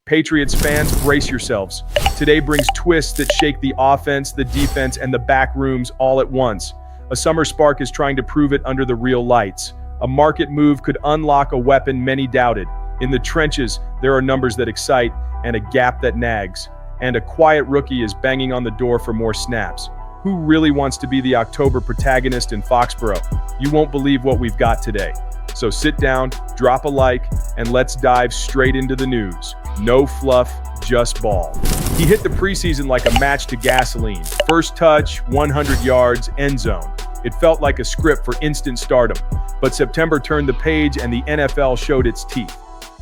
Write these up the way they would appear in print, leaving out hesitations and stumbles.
Patriots fans, brace yourselves. Today brings twists that shake the offense, the defense, and the back rooms all at once. A summer spark is trying to prove it under the real lights. A market move could unlock a weapon many doubted. In the trenches, there are numbers that excite and a gap that nags. And a quiet rookie is banging on the door for more snaps. Who really wants to be the October protagonist in Foxborough? You won't believe what we've got today. So sit down, drop a like, and let's dive straight into the news. No fluff, just ball. He hit the preseason like a match to gasoline. First touch, 100 yards, end zone. It felt like a script for instant stardom. But September turned the page and the NFL showed its teeth.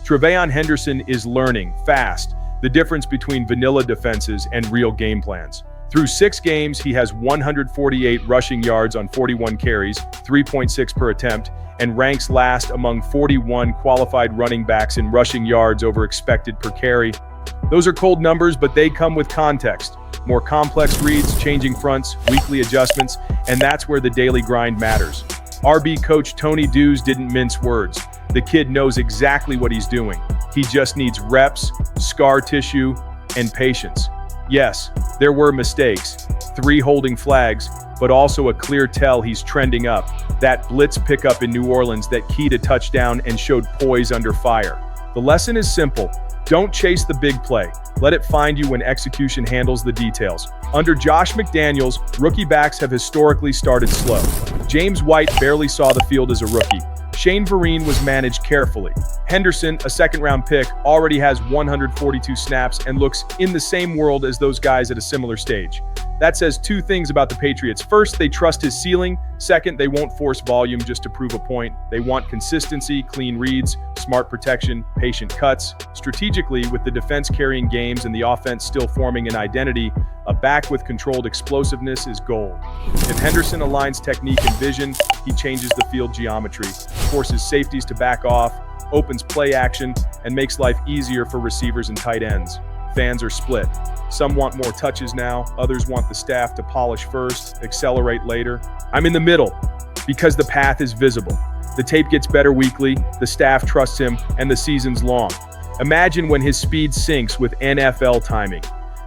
Trevon Henderson is learning, fast, the difference between vanilla defenses and real game plans. Through 6 games, he has 148 rushing yards on 41 carries, 3.6 per attempt, and ranks last among 41 qualified running backs in rushing yards over expected per carry. Those are cold numbers, but they come with context. More complex reads, changing fronts, weekly adjustments, and that's where the daily grind matters. RB coach Tony Dews didn't mince words. The kid knows exactly what he's doing. He just needs reps, scar tissue, and patience. Yes, there were mistakes, 3 holding flags, but also a clear tell he's trending up. That blitz pickup in New Orleans that keyed a touchdown and showed poise under fire. The lesson is simple. Don't chase the big play. Let it find you when execution handles the details. Under Josh McDaniels, rookie backs have historically started slow. James White barely saw the field as a rookie. Shane Vereen was managed carefully. Henderson, a second-round pick, already has 142 snaps and looks in the same world as those guys at a similar stage. That says 2 things about the Patriots. First, they trust his ceiling. Second, they won't force volume just to prove a point. They want consistency, clean reads, smart protection, patient cuts. Strategically, with the defense carrying games and the offense still forming an identity, a back with controlled explosiveness is gold. If Henderson aligns technique and vision, he changes the field geometry, forces safeties to back off, opens play action, and makes life easier for receivers and tight ends. Fans are split. Some want more touches now, others want the staff to polish first, accelerate later. I'm in the middle, because the path is visible. The tape gets better weekly, the staff trusts him, and the season's long. Imagine when his speed syncs with NFL timing.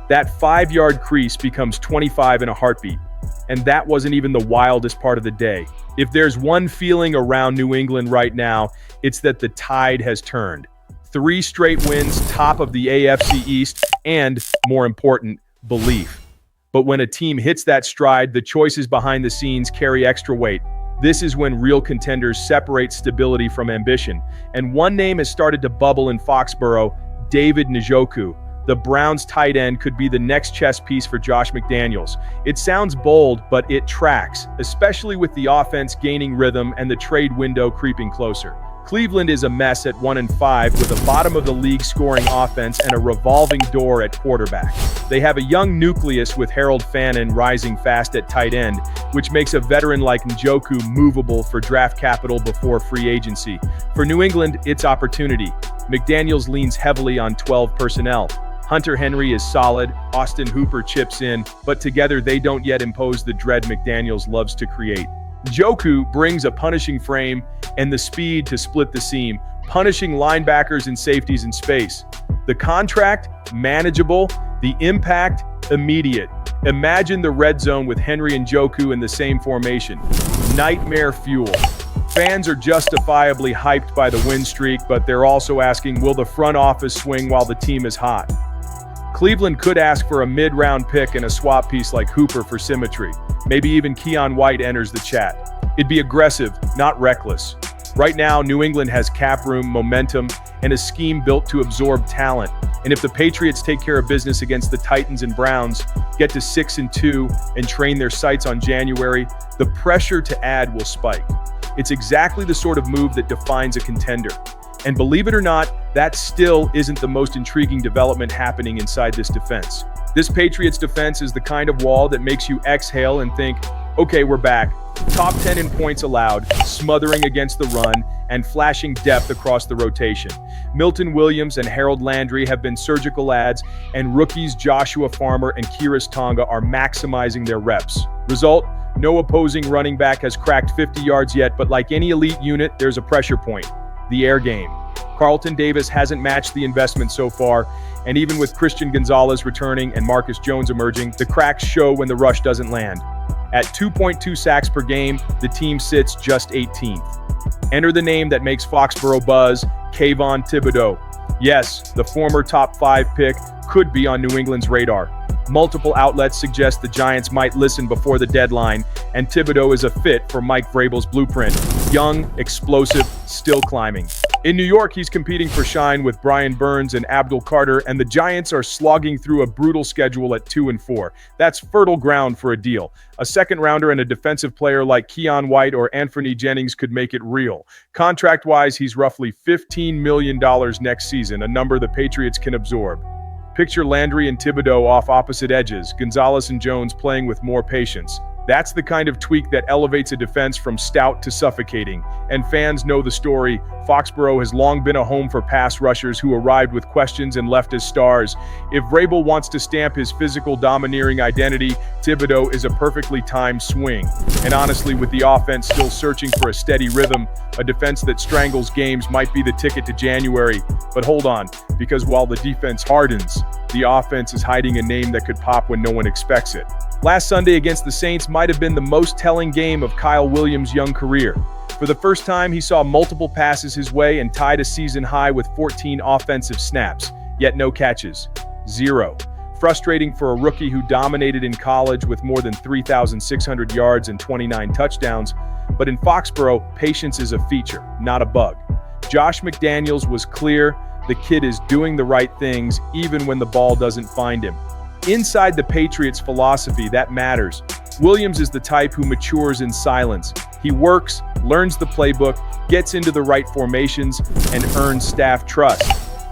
That 5-yard crease becomes 25 in a heartbeat. And that wasn't even the wildest part of the day. If there's one feeling around New England right now, it's that the tide has turned. 3 straight wins, top of the AFC East, and, more important, belief. But when a team hits that stride, the choices behind the scenes carry extra weight. This is when real contenders separate stability from ambition. And one name has started to bubble in Foxborough, David Njoku. The Browns' tight end could be the next chess piece for Josh McDaniels. It sounds bold, but it tracks, especially with the offense gaining rhythm and the trade window creeping closer. Cleveland is a mess at 1-5 with a bottom-of-the-league scoring offense and a revolving door at quarterback. They have a young nucleus with Harold Fannin rising fast at tight end, which makes a veteran like Njoku movable for draft capital before free agency. For New England, it's opportunity. McDaniels leans heavily on 12 personnel. Hunter Henry is solid, Austin Hooper chips in, but together they don't yet impose the dread McDaniels loves to create. Njoku brings a punishing frame and the speed to split the seam, punishing linebackers and safeties in space. The contract, manageable, the impact, immediate. Imagine the red zone with Henry and Njoku in the same formation. Nightmare fuel. Fans are justifiably hyped by the win streak, but they're also asking, will the front office swing while the team is hot? Cleveland could ask for a mid-round pick and a swap piece like Hooper for symmetry. Maybe even Keon White enters the chat. It'd be aggressive, not reckless. Right now, New England has cap room, momentum, and a scheme built to absorb talent. And if the Patriots take care of business against the Titans and Browns, get to 6-2, and train their sights on January, the pressure to add will spike. It's exactly the sort of move that defines a contender. And believe it or not, that still isn't the most intriguing development happening inside this defense. This Patriots defense is the kind of wall that makes you exhale and think, okay, we're back. Top 10 in points allowed, smothering against the run, and flashing depth across the rotation. Milton Williams and Harold Landry have been surgical adds, and rookies Joshua Farmer and Kiris Tonga are maximizing their reps. Result, no opposing running back has cracked 50 yards yet, but like any elite unit, there's a pressure point. The air game. Carlton Davis hasn't matched the investment so far, and even with Christian Gonzalez returning and Marcus Jones emerging, the cracks show when the rush doesn't land. At 2.2 sacks per game, the team sits just 18th. Enter the name that makes Foxborough buzz, Kayvon Thibodeau. Yes, the former top 5 pick could be on New England's radar. Multiple outlets suggest the Giants might listen before the deadline, and Thibodeau is a fit for Mike Vrabel's blueprint. Young, explosive, still climbing. In New York, he's competing for shine with Brian Burns and Abdul Carter, and the Giants are slogging through a brutal schedule at 2-4. That's fertile ground for a deal. A second-rounder and a defensive player like Keon White or Anthony Jennings could make it real. Contract-wise, he's roughly $15 million next season, a number the Patriots can absorb. Picture Landry and Thibodeau off opposite edges, Gonzalez and Jones playing with more patience. That's the kind of tweak that elevates a defense from stout to suffocating. And fans know the story. Foxborough has long been a home for pass rushers who arrived with questions and left as stars. If Vrabel wants to stamp his physical domineering identity, Thibodeau is a perfectly timed swing. And honestly, with the offense still searching for a steady rhythm, a defense that strangles games might be the ticket to January. But hold on, because while the defense hardens, the offense is hiding a name that could pop when no one expects it. Last Sunday against the Saints might have been the most telling game of Kyle Williams' young career. For the first time, he saw multiple passes his way and tied a season high with 14 offensive snaps, yet no catches. 0. Frustrating for a rookie who dominated in college with more than 3,600 yards and 29 touchdowns, but in Foxborough, patience is a feature, not a bug. Josh McDaniels was clear the kid is doing the right things even when the ball doesn't find him. Inside the Patriots' philosophy, that matters. Williams is the type who matures in silence. He works, learns the playbook, gets into the right formations, and earns staff trust.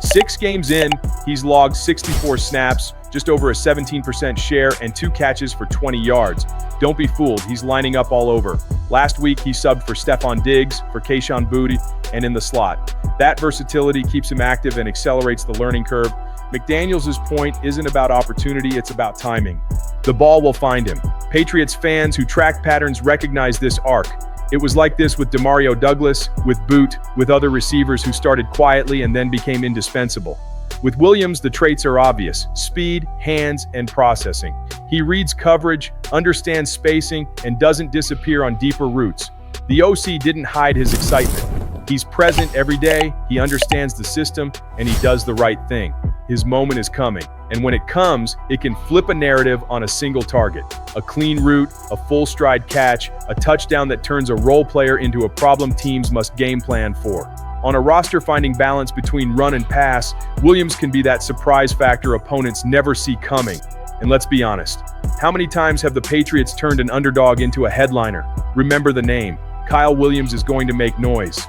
6 games in, he's logged 64 snaps, just over a 17% share, and 2 catches for 20 yards. Don't be fooled, he's lining up all over. Last week, he subbed for Stephon Diggs, for Kayshon Boutte, and in the slot. That versatility keeps him active and accelerates the learning curve. McDaniels' point isn't about opportunity, it's about timing. The ball will find him. Patriots fans who track patterns recognize this arc. It was like this with Demario Douglas, with Boutte, with other receivers who started quietly and then became indispensable. With Williams, the traits are obvious: speed, hands, and processing. He reads coverage, understands spacing, and doesn't disappear on deeper routes. The OC didn't hide his excitement. He's present every day, he understands the system, and he does the right thing. His moment is coming, and when it comes, it can flip a narrative on a single target. A clean route, a full stride catch, a touchdown that turns a role player into a problem teams must game plan for. On a roster finding balance between run and pass, Williams can be that surprise factor opponents never see coming. And let's be honest, how many times have the Patriots turned an underdog into a headliner? Remember the name. Kyle Williams is going to make noise.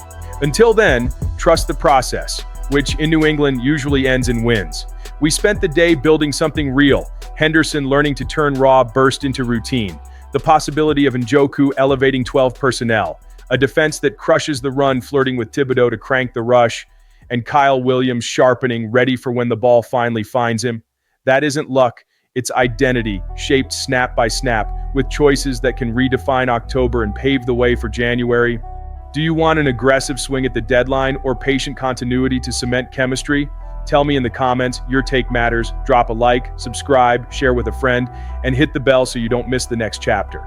Until then, trust the process, which in New England usually ends in wins. We spent the day building something real. Henderson learning to turn raw burst into routine. The possibility of Njoku elevating 12 personnel. A defense that crushes the run, flirting with Thibodeau to crank the rush. And Kyle Williams sharpening, ready for when the ball finally finds him. That isn't luck, it's identity, shaped snap by snap, with choices that can redefine October and pave the way for January. Do you want an aggressive swing at the deadline or patient continuity to cement chemistry? Tell me in the comments. Your take matters. Drop a like, subscribe, share with a friend, and hit the bell so you don't miss the next chapter.